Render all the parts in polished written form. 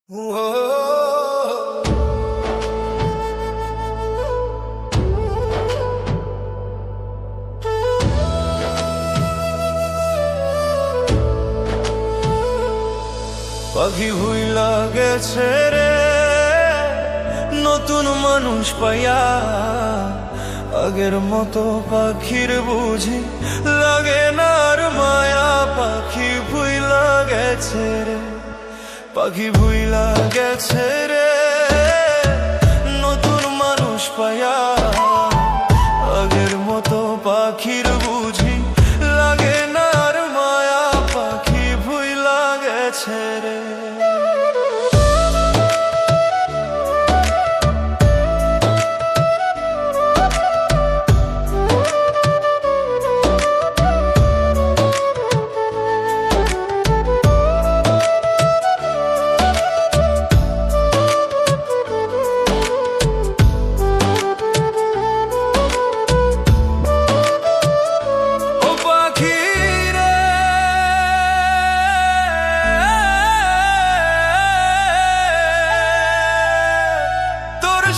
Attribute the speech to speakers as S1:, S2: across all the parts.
S1: পাখি ভুইলা গেছে রে নতুন মানুষ পাইয়া, আগের মতো পাখির বুঝি লাগে না আর মায়া। পাখি ভুইলা গেছে রে, পাখি ভুইলা গেছে রে নতুন মানুষ পাইয়া, আগের মতো পাখির বুঝি লাগে না আর মায়া। পাখি ভুইলা গেছে রে।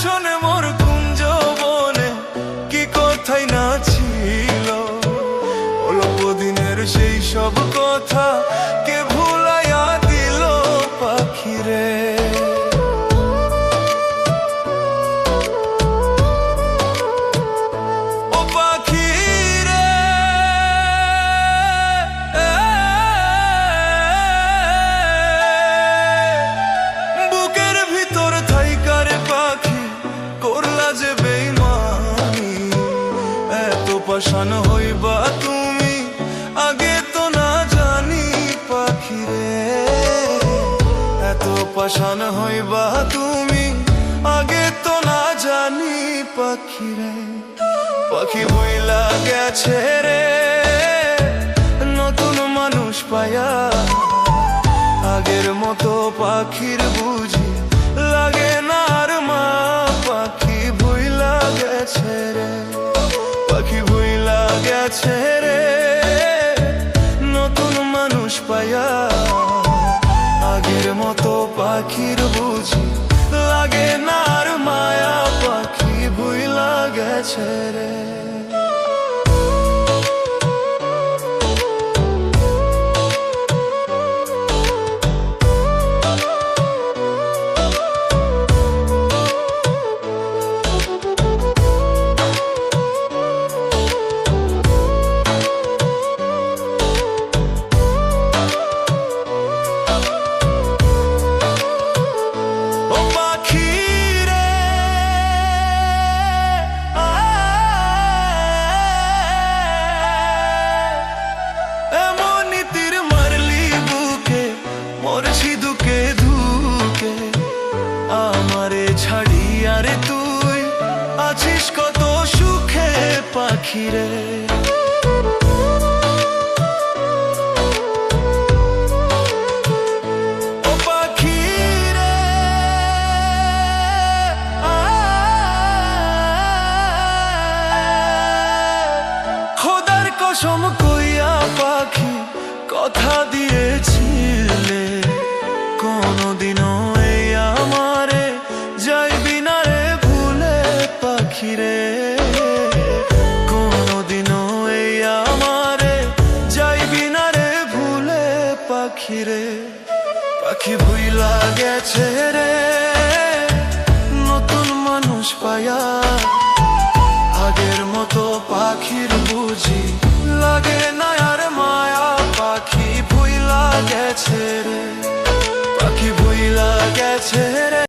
S1: শোনে মোর কুঞ্জ বনে কি কথাই না ছিল, অল্প দিনের সেই সব কথা কে ভুলাইয়া দিল পাখিরে। ও পাখিরে বুকের ভিতর থাইকার পাখি করলা যে বেইমানি, এত পাষাণ হইবা তুমি আগে তো না জানি পাখিরে। এত পাষাণ হইবা তুমি আগে তো না জানি পাখিরে। পাখি ভুইলা গেছে রে নতুন মানুষ পাইয়া, আগের মতো পাখির বুঝি লাগে না আর মা। পাখি ভুইলা গেছে রে, পাখি ভুইলা গেছে রে নতুন মানুষ পাইয়া, আগের মতো পাখির বুঝি লাগে না আর মায়া। পাখি ভুইলা গেছে রে। আমারে ছাড়িয়া রে তুই আছিস কত সুখে পাখিরে। ও পাখিরে খোদার কসম কইয়া পাখি কথা দিয়েছিলে, কোনদিনও এই আমারে যাইবি না রে ভুলে পাখিরে। কোনদিনও এই আমারে যাইবি না রে ভুলে পাখিরে। পাখি ভুইলা গেছে রে নতুন মানুষ পাইয়া, আগের মতো পাখির বুঝি